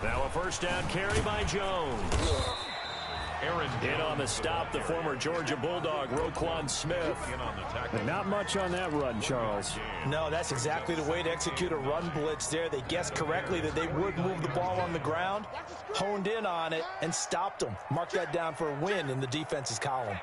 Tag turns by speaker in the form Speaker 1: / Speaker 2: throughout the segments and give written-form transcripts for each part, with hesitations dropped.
Speaker 1: Now a first down carry by Jones. In on the stop, the former Georgia Bulldog, Roquan Smith.
Speaker 2: Not much on that run, Charles.
Speaker 3: No, that's exactly the way to execute a run blitz there. They guessed correctly that they would move the ball on the ground, honed in on it, and stopped them. Mark that down for a win in the defense's column.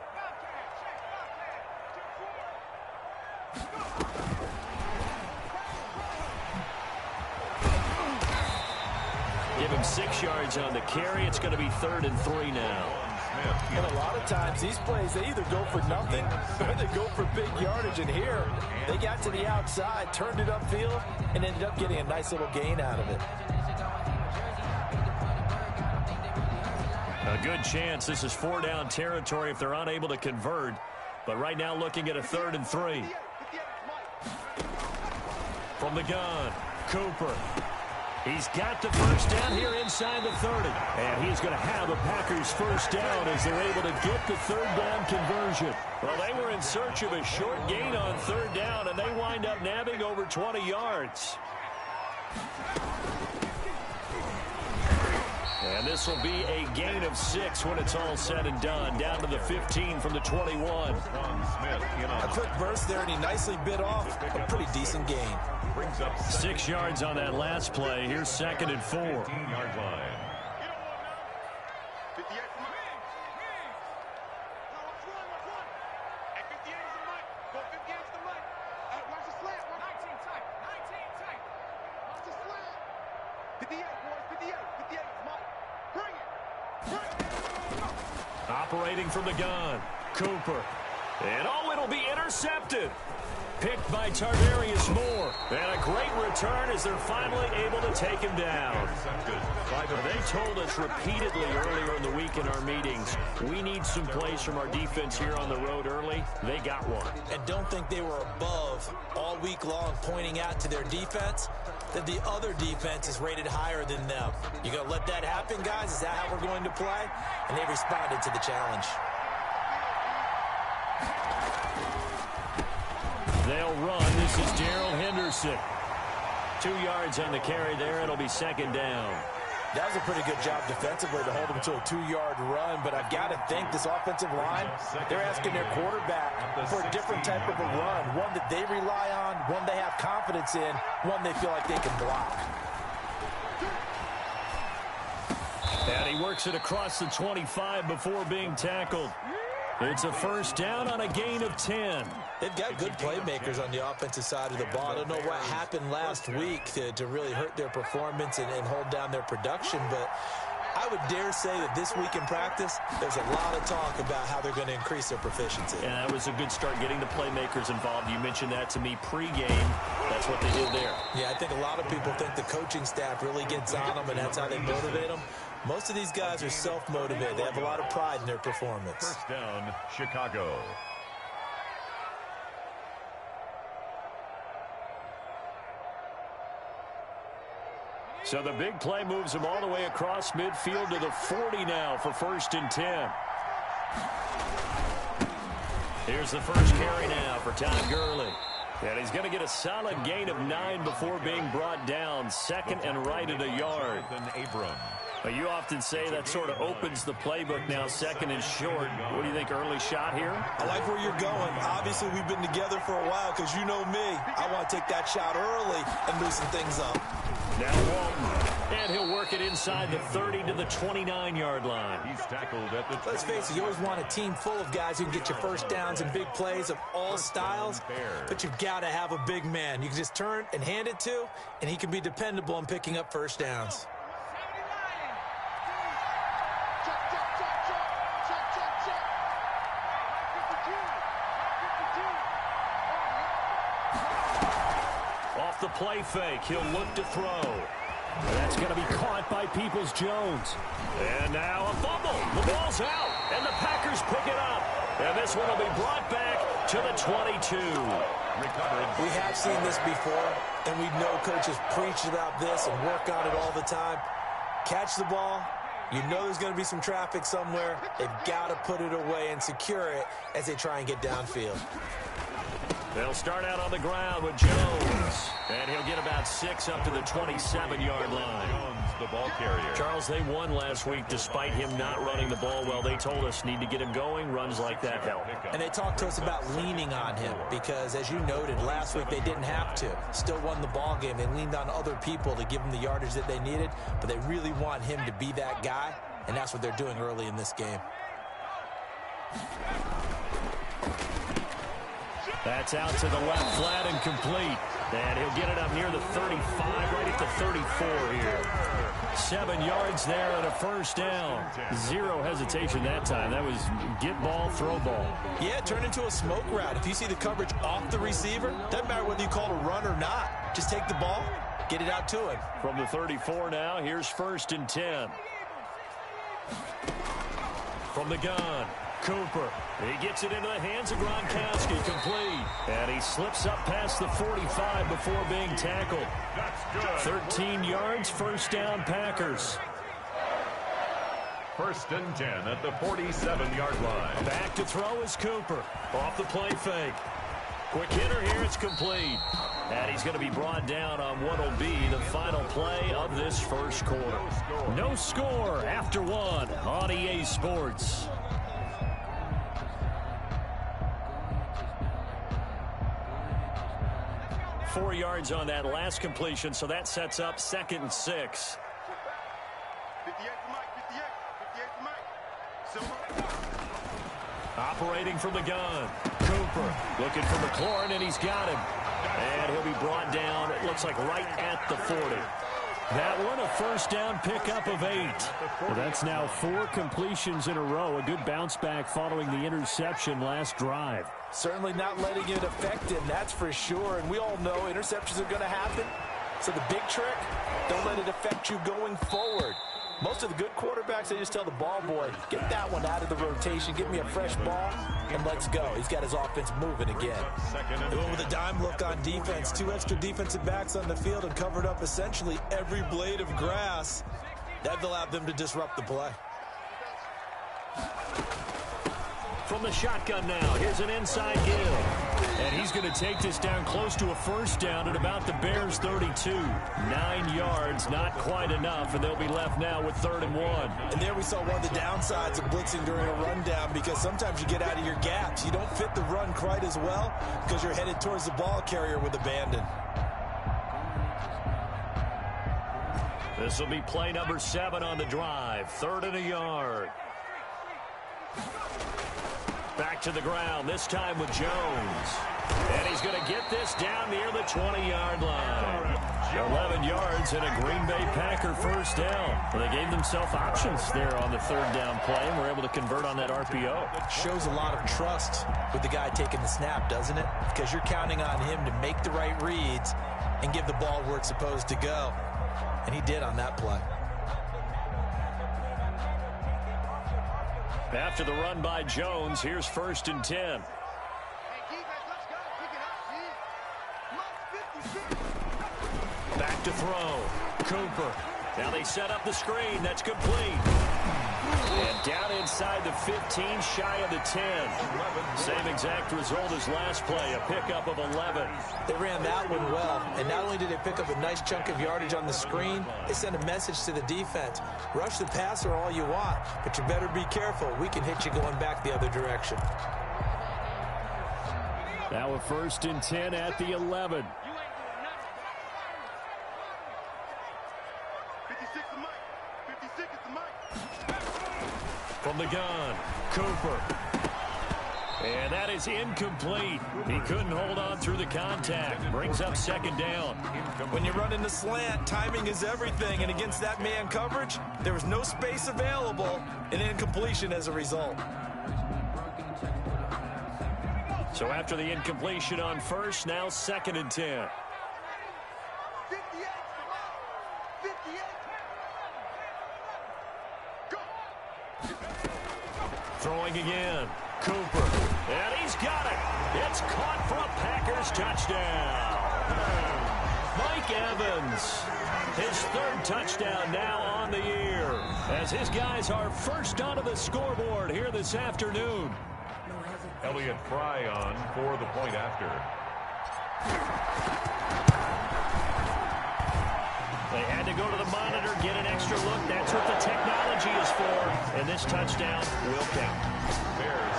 Speaker 1: Give him 6 yards on the carry. It's going to be 3rd and 3 now.
Speaker 3: And a lot of times, these plays, they either go for nothing or they go for big yardage. And here, they got to the outside, turned it upfield, and ended up getting a nice little gain out of it.
Speaker 1: A good chance this is 4-down territory if they're unable to convert. But right now looking at a 3rd and 3. From the gun, Cooper. He's got the first down here inside the 30. And he's going to have the Packers first down as they're able to get the 3rd down conversion. Well, they were in search of a short gain on 3rd down, and they wind up nabbing over 20 yards. And this will be a gain of 6 when it's all said and done. Down to the 15 from the 21.
Speaker 3: A quick burst there, and he nicely bit off a pretty decent gain.
Speaker 1: 6 yards on that last play. Here's 2nd and 4.
Speaker 4: 15-yard line.
Speaker 1: Operating from the gun, Cooper. And oh, it'll be intercepted. Picked by Tarvarius Moore. And a great return as they're finally able to take him down. They told us repeatedly earlier in the week in our meetings, we need some plays from our defense here on the road early. They got one.
Speaker 3: And don't think they were above all week long pointing out to their defense that the other defense is rated higher than them. You going to let that happen, guys? Is that how we're going to play? And they responded to the challenge.
Speaker 1: They'll run. This is Darrell Henderson. 2 yards on the carry there. It'll be 2nd down.
Speaker 3: That was a pretty good job defensively to hold them to a 2-yard run, but I've got to think this offensive line, they're asking their quarterback for a different type of a run, one that they rely on, one they have confidence in, one they feel like they can block.
Speaker 1: And he works it across the 25 before being tackled. It's a first down on a gain of 10.
Speaker 3: They've got good playmakers on the offensive side of the ball. I don't know what happened last week to really hurt their performance and hold down their production, but I would dare say that this week in practice, there's a lot of talk about how they're going to increase their proficiency.
Speaker 1: And that was a good start getting the playmakers involved. You mentioned that to me pregame. That's what they did there.
Speaker 3: Yeah, I think a lot of people think the coaching staff really gets on them, and that's how they motivate them. Most of these guys are self-motivated. They have a lot of pride in their performance.
Speaker 4: First down, Chicago.
Speaker 1: So the big play moves him all the way across midfield to the 40 now for 1st and 10. Here's the first carry now for Todd Gurley. And he's going to get a solid gain of 9 before being brought down. 2nd and right at a yard. You often say that sort of opens the playbook now, 2nd and short. What do you think, early shot here?
Speaker 3: I like where you're going. Obviously, we've been together for a while because you know me. I want to take that shot early and loosen things up.
Speaker 1: Now Walton, and he'll work it inside the 30 to the 29-yard line.
Speaker 4: He's tackled at the 20.
Speaker 3: Let's face it, you always want a team full of guys who can get you first downs and big plays of all styles, but you've got to have a big man you can just turn and hand it to, and he can be dependable in picking up first downs.
Speaker 1: Off the play fake, he'll look to throw. That's going to be caught by Peoples-Jones. And now a fumble. The ball's out, and the Packers pick it up. And this one will be brought back to the 22.
Speaker 4: Recovered.
Speaker 3: We have seen this before, and we know coaches preach about this and work on it all the time. Catch the ball. You know there's going to be some traffic somewhere. They've got to put it away and secure it as they try and get downfield.
Speaker 1: They'll start out on the ground with Jones. And he'll get about 6 up to the 27-yard line.
Speaker 4: Jones, the ball carrier.
Speaker 1: Charles, they won last week despite him not running the ball well. They told us need to get him going. Runs like that help.
Speaker 3: And they talked to us about leaning on him because, as you noted, last week they didn't have to. Still won the ball game. They leaned on other people to give them the yardage that they needed, but they really want him to be that guy, and that's what they're doing early in this game.
Speaker 1: That's out to the left, flat and complete. And he'll get it up near the 35, right at the 34 here. 7 yards there and a first down. Zero hesitation that time. That was get ball, throw ball.
Speaker 3: Yeah, it turned into a smoke route. If you see the coverage off the receiver, doesn't matter whether you call it a run or not. Just take the ball, get it out to him.
Speaker 1: From the 34 now, here's 1st and 10. From the gun. Cooper, he gets it into the hands of Gronkowski, complete. And he slips up past the 45 before being tackled. 13 yards, first down, Packers.
Speaker 4: 1st and 10 at the 47-yard line.
Speaker 1: Back to throw is Cooper. Off the play fake. Quick hitter here, it's complete. And he's going to be brought down on what will be the final play of this first quarter. No score after 1 on EA Sports. 4 yards on that last completion, so that sets up 2nd and 6. Operating from the gun. Cooper looking for McLaurin, and he's got him. And he'll be brought down, it looks like right at the 40. That one, a first down pickup of 8.
Speaker 2: Well, that's now 4 completions in a row. A good bounce back following the interception last drive.
Speaker 3: Certainly not letting it affect him, that's for sure. And we all know interceptions are going to happen. So the big trick, don't let it affect you going forward. Most of the good quarterbacks, they just tell the ball boy, get that one out of the rotation, get me a fresh ball, and let's go. He's got his offense moving again. They went with a dime look on defense. 2 extra defensive backs on the field and covered up essentially every blade of grass. That allowed them to disrupt the play.
Speaker 1: From the shotgun now, here's an inside give. And he's going to take this down close to a first down at about the Bears' 32. 9 yards, not quite enough, and they'll be left now with 3rd and 1.
Speaker 3: And there we saw one of the downsides of blitzing during a rundown, because sometimes you get out of your gaps. You don't fit the run quite as well because you're headed towards the ball carrier with abandon.
Speaker 1: This will be play number 7 on the drive. 3rd and a yard. Back to the ground, this time with Jones. And he's going to get this down near the 20-yard line. 11 yards and a Green Bay Packer first down. Well, they gave themselves options there on the 3rd down play and were able to convert on that RPO.
Speaker 3: Shows a lot of trust with the guy taking the snap, doesn't it? Because you're counting on him to make the right reads and give the ball where it's supposed to go. And he did on that play.
Speaker 1: After the run by Jones, here's 1st and 10. Back to throw. Cooper. Now they set up the screen. That's complete. And down inside the 15, shy of the 10. Same exact result as last play, a pickup of 11.
Speaker 3: They ran that one well, and not only did they pick up a nice chunk of yardage on the screen, they sent a message to the defense. Rush the passer all you want, but you better be careful. We can hit you going back the other direction.
Speaker 2: Now a 1st and 10 at the 11.
Speaker 1: From the gun, Cooper. And that is incomplete. He couldn't hold on through the contact. Brings up 2nd down.
Speaker 3: When you run in the slant, timing is everything. And against that man coverage, there was no space available, and incompletion as a result.
Speaker 1: So after the incompletion on 1st, now 2nd and 10. Throwing again. Cooper. And he's got it. It's caught for a Packers touchdown. Mike Evans. His 3rd touchdown now on the year. As his guys are first onto the scoreboard here this afternoon.
Speaker 4: Elliott Fry on for the point after.
Speaker 2: They had to go to the monitor, get an extra look. That's what the technology is for. And this touchdown will count.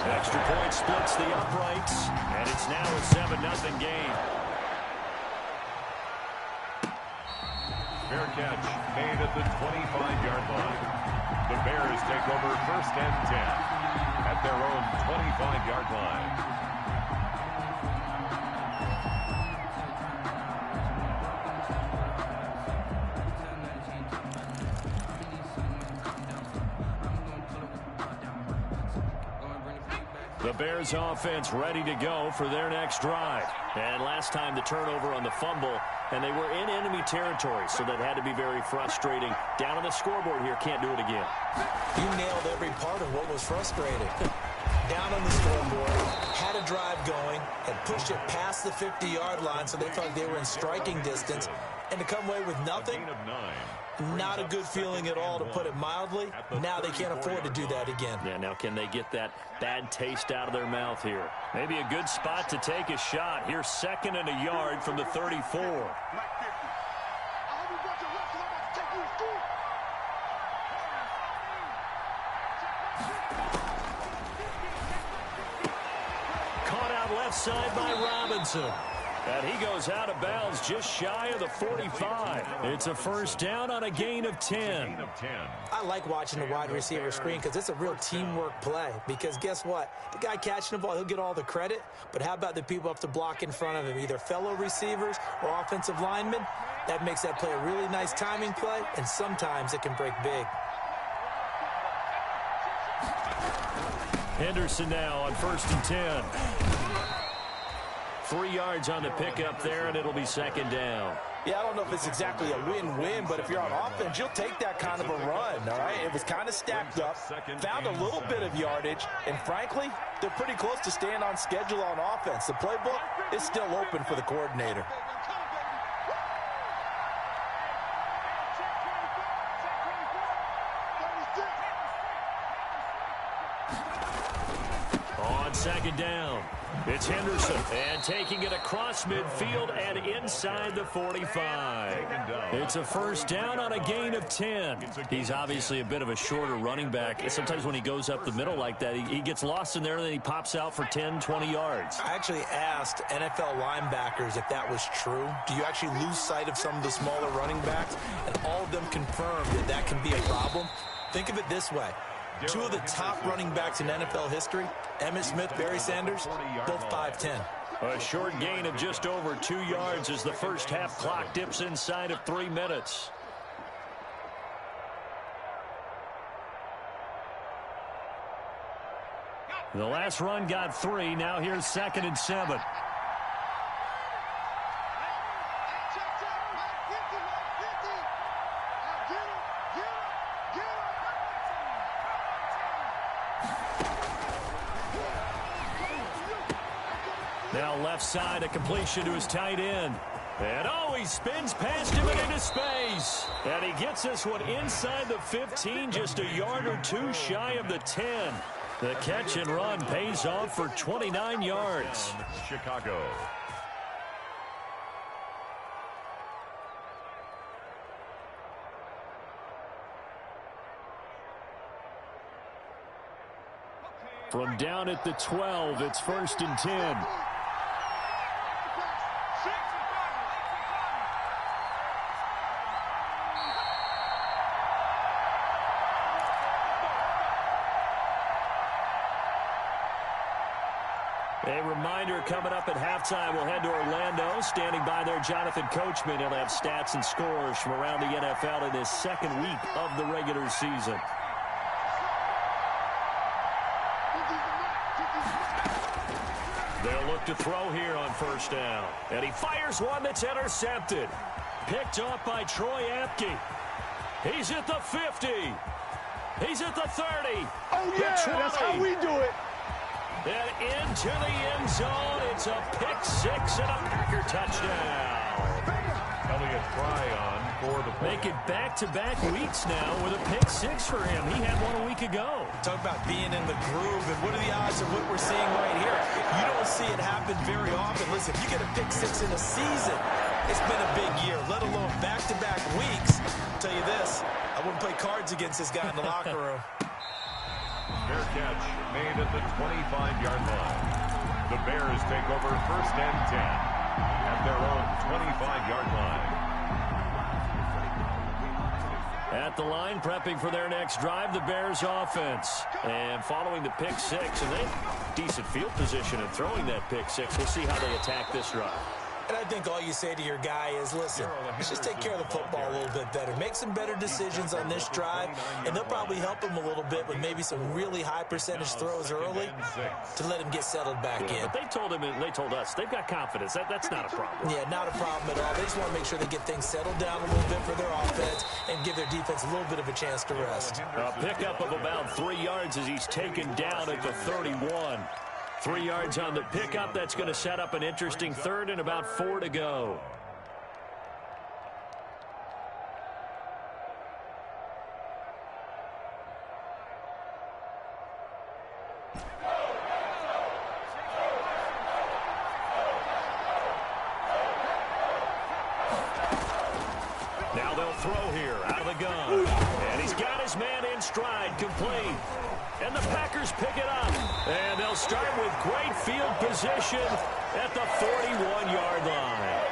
Speaker 2: Extra point splits the uprights, and it's now a 7-0 game.
Speaker 4: Fair catch made at the 25-yard line. The Bears take over 1st and 10 at their own 25-yard line.
Speaker 2: The Bears offense ready to go for their next drive. And last time the turnover on the fumble, and they were in enemy territory, so that had to be very frustrating. Down on the scoreboard here, can't do it again.
Speaker 3: You nailed every part of what was frustrating. Down on the scoreboard, had a drive going, and pushed it past the 50-yard line, so they thought they were in striking distance. And to come away with nothing, not a good feeling at all, to put it mildly. Now they can't afford to do that again.
Speaker 2: Yeah, now can they get that bad taste out of their mouth here? Maybe a good spot to take a shot. Here's 2nd and a yard from the 34. Caught out left side by Robinson. And he goes out of bounds just shy of the 45. It's a 1st down on a gain of 10.
Speaker 3: I like watching the wide receiver screen because it's a real teamwork play. Because guess what? The guy catching the ball, he'll get all the credit. But how about the people up to block in front of him, either fellow receivers or offensive linemen? That makes that play a really nice timing play, and sometimes it can break big.
Speaker 2: Henderson now on 1st and 10. 3 yards on the pickup there, and it'll be 2nd down.
Speaker 5: Yeah, I don't know if it's exactly a win-win, but if you're on offense, you'll take that kind of a run, all right? It was kind of stacked up, found a little bit of yardage, and frankly, they're pretty close to staying on schedule on offense. The playbook is still open for the coordinator.
Speaker 2: On 2nd down, it's Henderson, and taking it across midfield and inside the 45. It's a 1st down on a gain of 10. He's obviously a bit of a shorter running back. Sometimes when he goes up the middle like that, he gets lost in there, and then he pops out for 10, 20 yards.
Speaker 3: I actually asked NFL linebackers if that was true. Do you actually lose sight of some of the smaller running backs? And all of them confirmed that that can be a problem. Think of it this way. 2 of the top running backs in NFL history, Emmitt Smith, Barry Sanders, both 5'10".
Speaker 2: A short gain of just over 2 yards as the 1st half clock dips inside of 3 minutes. The last run got 3. Now here's 2nd and 7. Now left side, a completion to his tight end. And he spins past him and into space. And he gets this one inside the 15, just a yard or 2 shy of the 10. The catch and run pays off for 29 yards.
Speaker 4: Chicago.
Speaker 2: From down at the 12, it's 1st and 10. A reminder coming up at halftime, we'll head to Orlando. Standing by there, Jonathan Coachman. He'll have stats and scores from around the NFL in his 2nd week of the regular season. They'll look to throw here on 1st down. And he fires one that's intercepted. Picked off by Troy Apke. He's at the 50. He's at the 30.
Speaker 5: Oh, yeah, that's how we do it.
Speaker 2: And into the end zone, it's a pick 6 and a Packer touchdown.
Speaker 4: Elliott Fry on for the
Speaker 2: Make it back-to-back weeks now with a pick six for him. He had one a week ago.
Speaker 3: Talk about being in the groove, and what are the odds of what we're seeing right here? You don't see it happen very often. Listen, you get a pick six in a season, it's been a big year, let alone back-to-back weeks. I'll tell you this, I wouldn't play cards against this guy in the locker room.
Speaker 4: fair catch made at the 25-yard line. The Bears take over first and 10 at their own 25-yard line.
Speaker 2: At the line, prepping for their next drive, the Bears offense. And following the pick six, and they decent field position in throwing that pick six. We'll see how they attack this drive.
Speaker 3: And I think all you say to your guy is, listen, let's just take care of the football a little bit better. Make some better decisions on this drive, and they'll probably help him a little bit with maybe some really high percentage throws early to let him get settled back in.
Speaker 2: But they told him, and they told us, they've got confidence. That's not a problem.
Speaker 3: Yeah, not a problem at all. They just want to make sure they get things settled down a little bit for their offense and give their defense a little bit of a chance to rest.
Speaker 2: A pickup of about 3 yards as he's taken down at the 31. 3 yards on the pickup. That's going to set up an interesting third and about 4 to go. Now they'll throw here out of the gun. And he's got his man in stride, complete. And the Packers pick it up. And they'll start with great field position at the 41-yard line.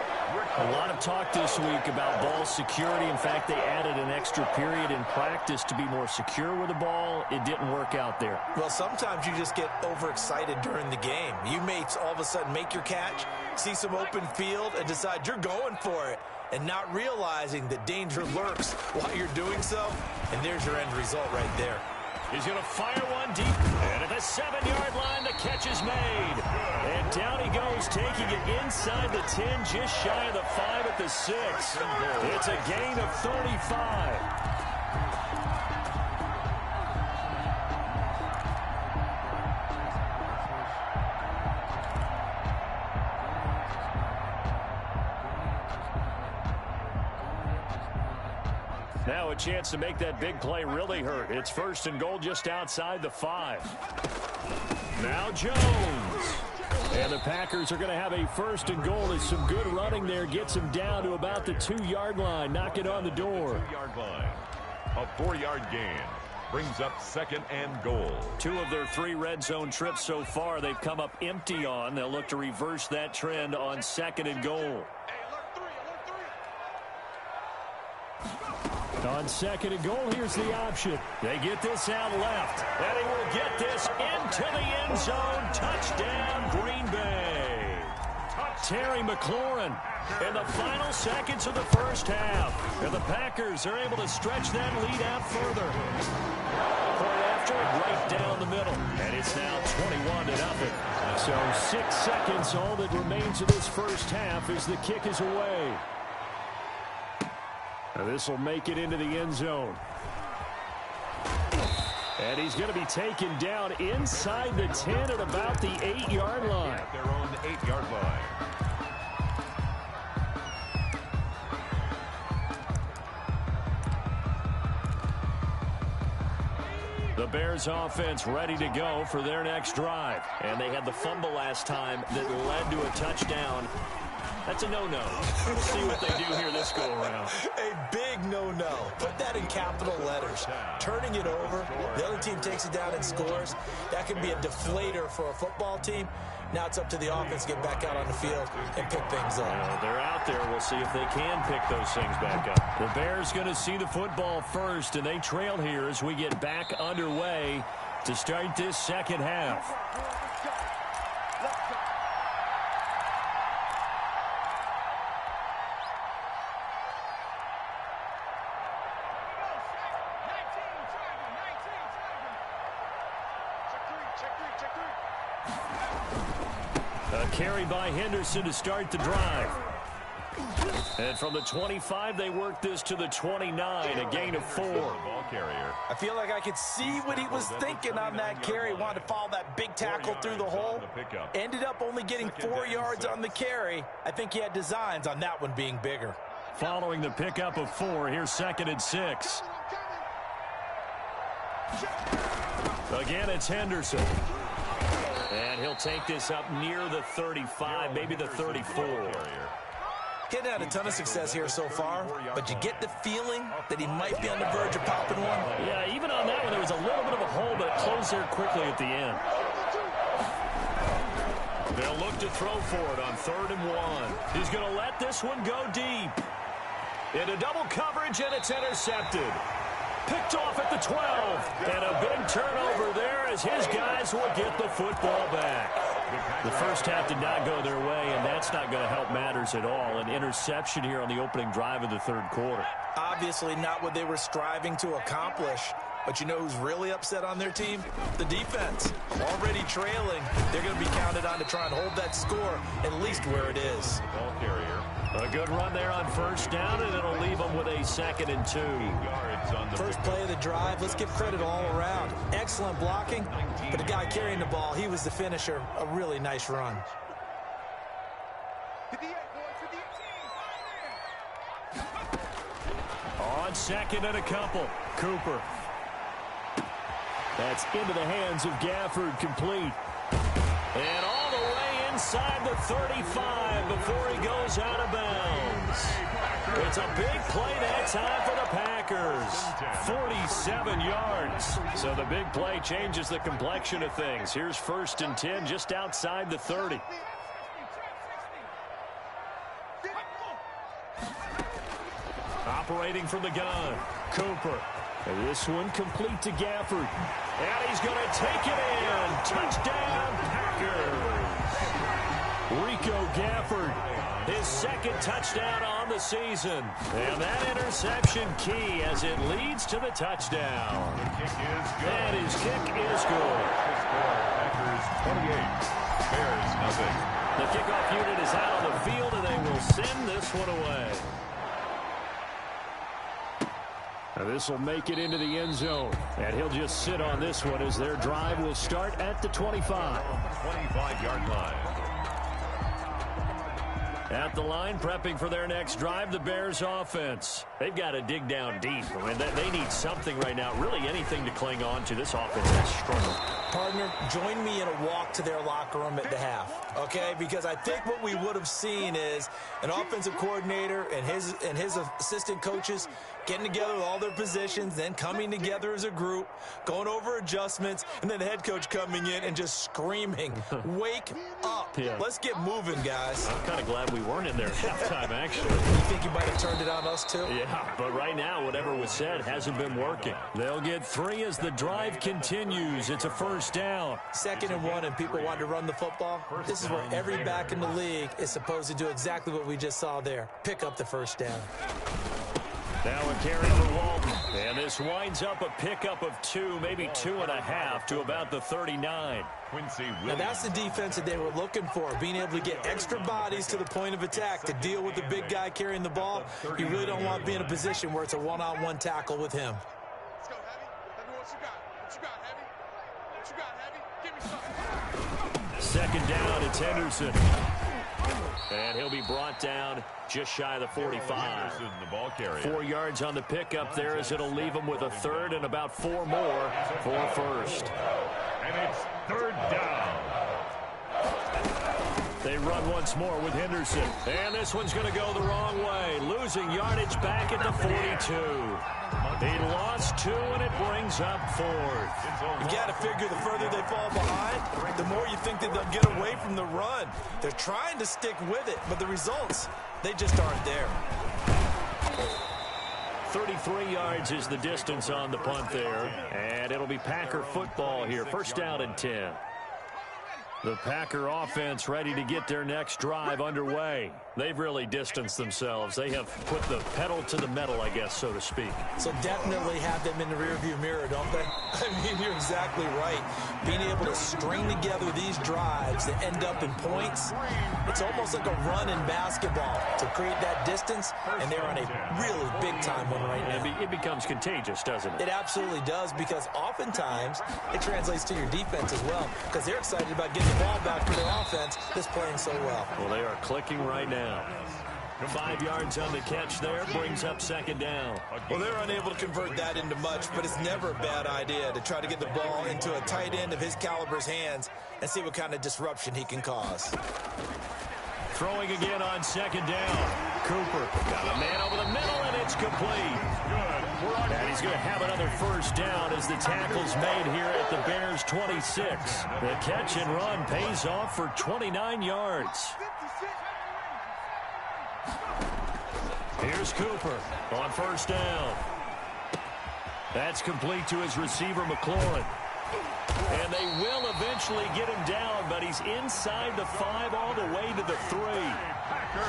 Speaker 2: A lot of talk this week about ball security. In fact, they added an extra period in practice to be more secure with the ball. It didn't work out there.
Speaker 3: Well, sometimes you just get overexcited during the game. You may all of a sudden make your catch, see some open field, and decide you're going for it, and not realizing that danger lurks while you're doing so. And there's your end result right there.
Speaker 2: He's going to fire one deep. And at the 7-yard line, the catch is made. And down he goes, taking it inside the 10, just shy of the 5 at the 6. It's a gain of 35. Now a chance to make that big play really hurt. It's first and goal just outside the 5. Now Jones. And the Packers are going to have a first and goal. As some good running there gets him down to about the 2-yard line. Knock it on the door.
Speaker 4: 2-yard line. A 4-yard gain brings up second and goal.
Speaker 2: 2 of their 3 red zone trips so far they've come up empty on. They'll look to reverse that trend on second and goal. On second and goal, here's the option. They get this out left, and he will get this into the end zone. Touchdown, Green Bay. Terry McLaurin in the final seconds of the first half. And the Packers are able to stretch that lead out further. Point after, right down the middle. And it's now 21-0. So 6 seconds, all that remains of this first half as the kick is away. And this will make it into the end zone. And he's going to be taken down inside the 10 at about the 8-yard line.
Speaker 4: At their own 8-yard line.
Speaker 2: The Bears offense ready to go for their next drive. And they had the fumble last time that led to a touchdown. That's a no-no. We'll see what they do here this go-around.
Speaker 3: A big no-no. Put that in capital letters. Turning it over, the other team takes it down and scores. That can be a deflator for a football team. Now it's up to the offense to get back out on the field and pick things up.
Speaker 2: Well, they're out there. We'll see if they can pick those things back up. The Bears going to see the football first, and they trail here as we get back underway to start this second half. A carry by Henderson to start the drive. And from the 25, they work this to the 29, a gain of 4.
Speaker 4: Ball carrier.
Speaker 5: I feel like I could see what he was thinking on that carry. Wanted to follow that big tackle through the hole. Ended up only getting 4 yards on the carry. I think he had designs on that one being bigger.
Speaker 1: Following the pickup of 4, here's 2nd and 6. Again, it's Henderson. And he'll take this up near the 35, maybe the 34.
Speaker 3: He's had a ton of success here so far, but you get the feeling that he might be on the verge of popping one.
Speaker 1: Yeah, even on that one, there was a little bit of a hole, but it closed there quickly at the end. They'll look to throw for it on 3rd and 1. He's going to let this one go deep. Into double coverage, and it's intercepted. Picked off at the 12. And a big turnover there as his guys will get the football back. The first half did not go their way, and that's not going to help matters at all. An interception here on the opening drive of the 3rd quarter.
Speaker 3: Obviously not what they were striving to accomplish. But you know who's really upset on their team? The defense. Already trailing. They're going to be counted on to try and hold that score at least where it is.
Speaker 4: Ball carrier.
Speaker 1: A good run there on 1st down, and it'll leave them with a 2nd and 2.
Speaker 4: Yards on the
Speaker 3: First play of the drive, let's give credit all around. Excellent blocking, but the guy carrying the ball, he was the finisher. A really nice run.
Speaker 1: On 2nd and a couple, Cooper. That's into the hands of Gafford, complete. And all the way inside the 35 before he goes out of bounds. It's a big play that time for the Packers. 47 yards. So the big play changes the complexion of things. Here's 1st and 10 just outside the 30. Operating from the gun, Cooper. And this one complete to Gafford. And he's going to take it in. Touchdown, Packers. Rico Gafford, his 2nd touchdown on the season. And that interception key as it leads to the touchdown.
Speaker 4: The kick is good.
Speaker 1: And his kick is good.
Speaker 4: The score, Packers 28, Bears nothing.
Speaker 1: The kickoff unit is out on the field, and they will send this one away. Now this will make it into the end zone, and he'll just sit on this one as their drive will start at the 25.
Speaker 4: 25-yard line.
Speaker 1: At the line, prepping for their next drive, the Bears offense. They've got to dig down deep. I mean, they need something right now, really anything to cling on to. This offense has struggled.
Speaker 3: Partner, join me in a walk to their locker room at the half, okay? Because I think what we would have seen is an offensive coordinator and his assistant coaches getting together with all their positions, then coming together as a group, going over adjustments, and then the head coach coming in and just screaming, wake up.
Speaker 1: Yeah.
Speaker 3: Let's get moving, guys.
Speaker 1: I'm kind of glad we weren't in there at halftime, actually.
Speaker 3: You think you might have turned it on us, too?
Speaker 1: Yeah, but right now, whatever was said hasn't been working. They'll get 3 as the drive continues. It's a 1st down.
Speaker 3: 2nd and 1, and people want to run the football. This is where every back in the league is supposed to do exactly what we just saw there. Pick up the 1st down.
Speaker 1: Now a carry for Walton. And this winds up a pickup of 2, maybe 2.5 to about the 39.
Speaker 4: Quincy Williams.
Speaker 3: Now that's the defense that they were looking for, being able to get extra bodies to the point of attack to deal with the big guy carrying the ball. You really don't want to be in a position where it's a one-on-one tackle with him.
Speaker 6: Let's go, Heavy. Heavy, what you got? What you got, Heavy? What you got, Heavy? Give me something.
Speaker 1: 2nd down, it's Henderson. And he'll be brought down just shy of the 45.
Speaker 4: Henderson, the ball carrier.
Speaker 1: 4 yards on the pickup there as it'll leave him with a 3rd and about 4 more for 1st.
Speaker 4: And it's 3rd down.
Speaker 1: They run once more with Henderson. And this one's going to go the wrong way. Losing yardage back at the 42. He lost 2, and it brings up 4th.
Speaker 3: You got to figure the further they fall behind, the more you think that they'll get away from the run. They're trying to stick with it, but the results, they just aren't there.
Speaker 1: 33 yards is the distance on the punt there. And it'll be Packer football here. 1st down and 10. The Packer offense ready to get their next drive underway. They've really distanced themselves. They have put the pedal to the metal, I guess, so to speak.
Speaker 3: So definitely have them in the rearview mirror, don't they? I mean, you're exactly right. Being able to string together these drives that end up in points, it's almost like a run in basketball to create that distance, and they're on a really big-time one right now.
Speaker 1: It becomes contagious, doesn't it?
Speaker 3: It absolutely does, because oftentimes it translates to your defense as well, because they're excited about getting the ball back for their offense that's playing so well.
Speaker 1: Well, they are clicking right now.
Speaker 2: 5 yards on the catch there, brings up second down.
Speaker 3: Well, they're unable to convert that into much, but it's never a bad idea to try to get the ball into a tight end of his caliber's hands and see what kind of disruption he can cause.
Speaker 2: Throwing again on second down. Cooper got a man over the middle, and it's complete. And he's going to have another first down as the tackle's made here at the Bears' 26. The catch and run pays off for 29 yards. Here's Cooper on first down. That's complete to his receiver, McLaurin. And they will eventually get him down, but he's inside the 5 all the way to the 3.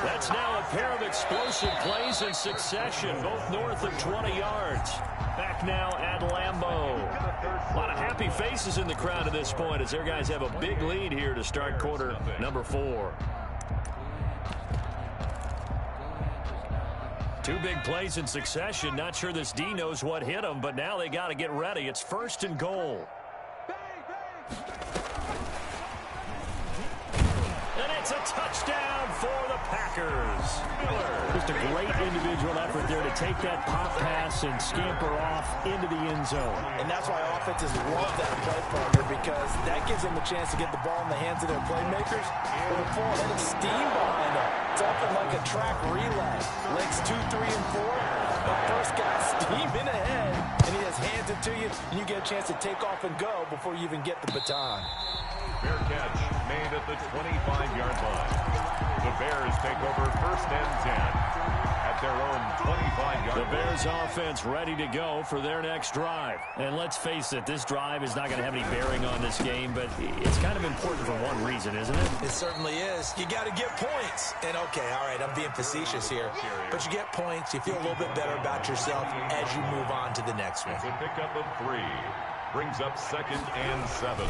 Speaker 2: That's now a pair of explosive plays in succession, both north of 20 yards. Back now at Lambeau. A lot of happy faces in the crowd at this point as their guys have a big lead here to start quarter number 4. 2 big plays in succession. Not sure this D knows what hit him, but now they got to get ready. It's first and goal. And it's a touchdown for the Packers. Just a great individual effort there to take that pop pass and scamper off into the end zone.
Speaker 5: And that's why offenses love that play partner, because that gives them a chance to get the ball in the hands of their playmakers with a full-headed steam behind them. It's often like a track relay. Legs 2, 3, and 4. The first guy steaming ahead, and he just hands it to you, and you get a chance to take off and go before you even get the baton.
Speaker 4: Fair catch made at the 25-yard line. The Bears take over first and 10 at their own 25-yard line.
Speaker 2: The Bears offense ready to go for their next drive. And let's face it, this drive is not going to have any bearing on this game, but it's kind of important for one reason, isn't it?
Speaker 3: It certainly is. You got to get points. And, okay, all right, I'm being facetious here. But you get points, you feel a little bit better about yourself as you move on to the next one.
Speaker 4: It's a pickup of 3. Brings up second and 7.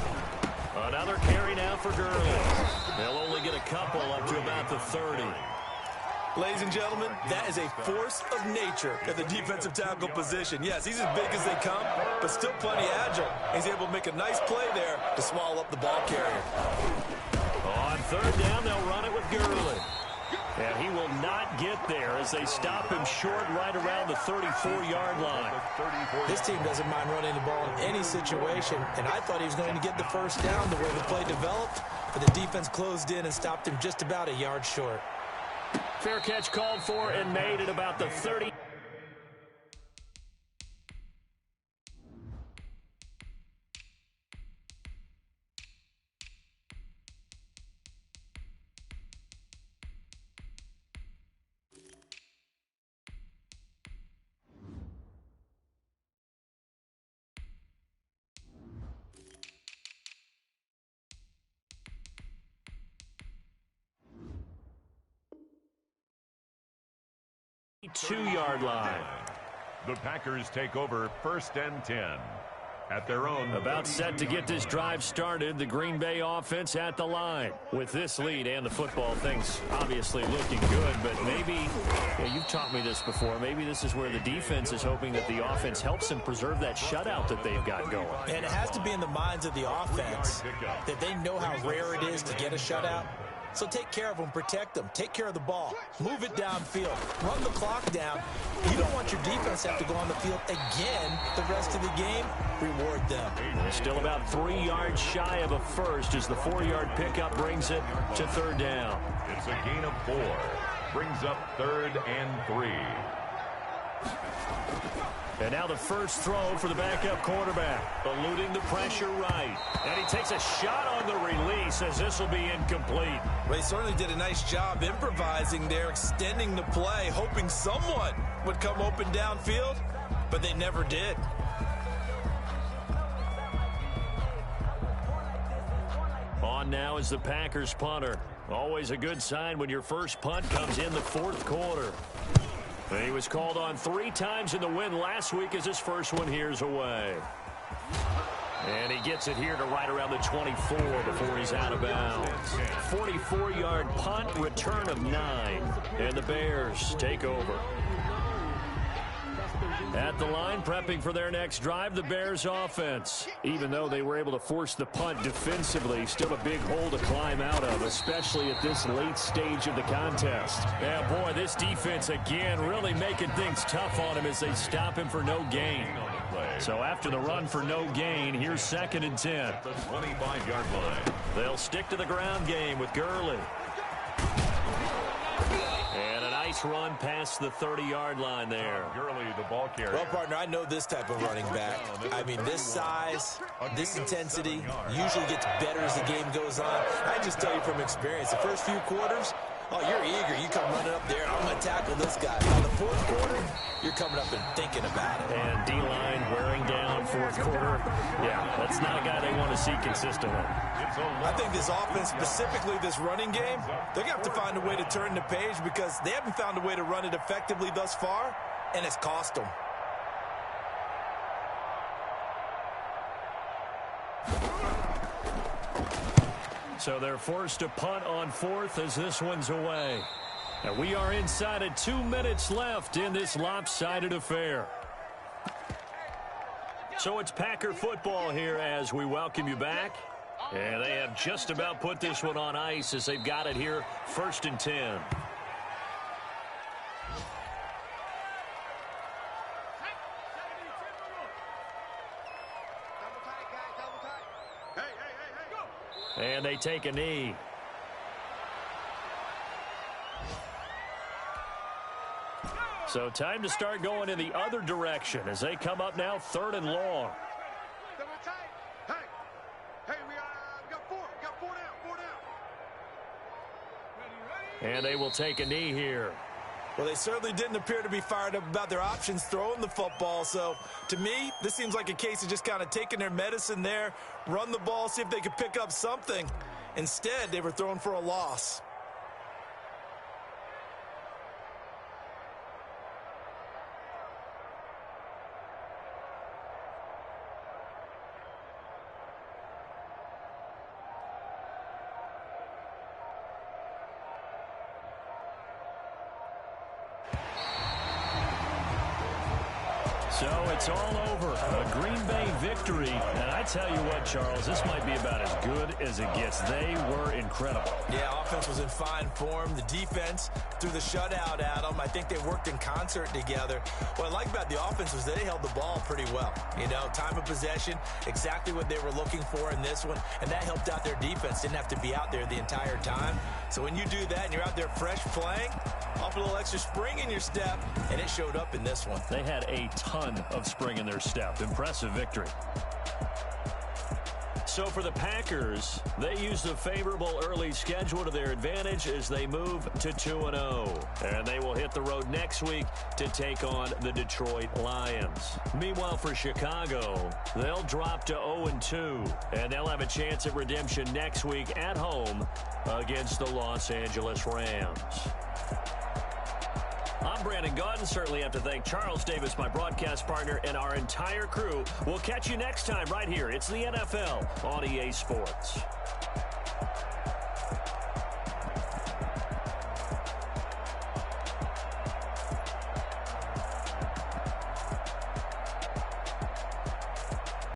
Speaker 2: Another carry now for Gurley. They'll only get a couple up to about the 30.
Speaker 3: Ladies and gentlemen, that is a force of nature at the defensive tackle position. Yes, he's as big as they come, but still plenty agile. He's able to make a nice play there to swallow up the ball carrier.
Speaker 2: On third down, they'll run it with Gurley. And he will not get there as they stop him short right around the 34-yard line.
Speaker 3: This team doesn't mind running the ball in any situation, and I thought he was going to get the first down the way the play developed, but the defense closed in and stopped him just about a yard short.
Speaker 2: Fair catch called for and made at about the 30. Two-yard line.
Speaker 4: The Packers take over first and 10 at their own.
Speaker 2: About set to get this drive started. The Green Bay offense at the line. With this lead and the football, things obviously looking good, but maybe, you've taught me this before, maybe this is where the defense is hoping that the offense helps them preserve that shutout that they've got going.
Speaker 3: And it has to be in the minds of the offense that they know how rare it is to get a shutout. So take care of them, protect them, take care of the ball, move it downfield, run the clock down. You don't want your defense to have to go on the field again the rest of the game. Reward them.
Speaker 2: They're still about 3 yards shy of a first as the 4-yard pickup brings it to third down.
Speaker 4: It's a gain of 4. Brings up third and 3.
Speaker 2: And now the first throw for the backup quarterback, eluding the pressure right. And he takes a shot on the release as this will be incomplete.
Speaker 3: They certainly did a nice job improvising there, extending the play, hoping someone would come open downfield, but they never did.
Speaker 2: On now is the Packers punter. Always a good sign when your first punt comes in the fourth quarter. He was called on 3 times in the win last week as his first one here's away. And he gets it here to right around the 24 before he's out of bounds. 44-yard punt, return of 9. And the Bears take over. At the line, prepping for their next drive, the Bears offense. Even though they were able to force the punt defensively, still a big hole to climb out of, especially at this late stage of the contest. Yeah, boy, this defense again really making things tough on him as they stop him for no gain. So after the run for no gain, here's 2nd and 10.
Speaker 4: At the 25-yard line.
Speaker 2: They'll stick to the ground game with Gurley. And a nice run past the 30-yard line there.
Speaker 4: Gurley, the ball carrier.
Speaker 3: Well, partner, I know this type of running back. I mean, this size, this intensity usually gets better as the game goes on. I just tell you from experience, the first few quarters, oh, you're eager. You come running up there, I'm going to tackle this guy. By the 4th quarter, you're coming up and thinking about it.
Speaker 2: And D-line wearing down 4th quarter. Yeah, that's not a guy they want to see consistently.
Speaker 3: I think this offense, specifically this running game, they're going to have to find a way to turn the page because they haven't found a way to run it effectively thus far, and it's cost them.
Speaker 2: So they're forced to punt on 4th as this one's away. And we are inside of 2 minutes left in this lopsided affair. So it's Packer football here as we welcome you back. And they have just about put this one on ice as they've got it here, 1st and 10. And they take a knee. So time to start going in the other direction as they come up now 3rd and long. And they will take a knee here.
Speaker 3: Well, they certainly didn't appear to be fired up about their options throwing the football. So, to me, this seems like a case of just kind of taking their medicine there, run the ball, see if they could pick up something. Instead, they were throwing for a loss.
Speaker 2: So it's all over. A Green Bay victory. And I tell you what, Charles, this might be about as good as it gets. They were incredible.
Speaker 3: Yeah, offense was in fine form. The defense threw the shutout at them. I think they worked in concert together. What I like about the offense was they held the ball pretty well. You know, time of possession, exactly what they were looking for in this one. And that helped out their defense. Didn't have to be out there the entire time. So when you do that and you're out there fresh playing, off a little extra spring in your step, and it showed up in this one.
Speaker 2: They had a ton of spring in their step. Impressive victory. So for the Packers, they used a favorable early schedule to their advantage as they move to 2-0. And they will hit the road next week to take on the Detroit Lions. Meanwhile, for Chicago, they'll drop to 0-2. And they'll have a chance at redemption next week at home against the Los Angeles Rams. I'm Brandon Gaudin. Certainly have to thank Charles Davis, my broadcast partner, and our entire crew. We'll catch you next time right here. It's the NFL on EA Sports.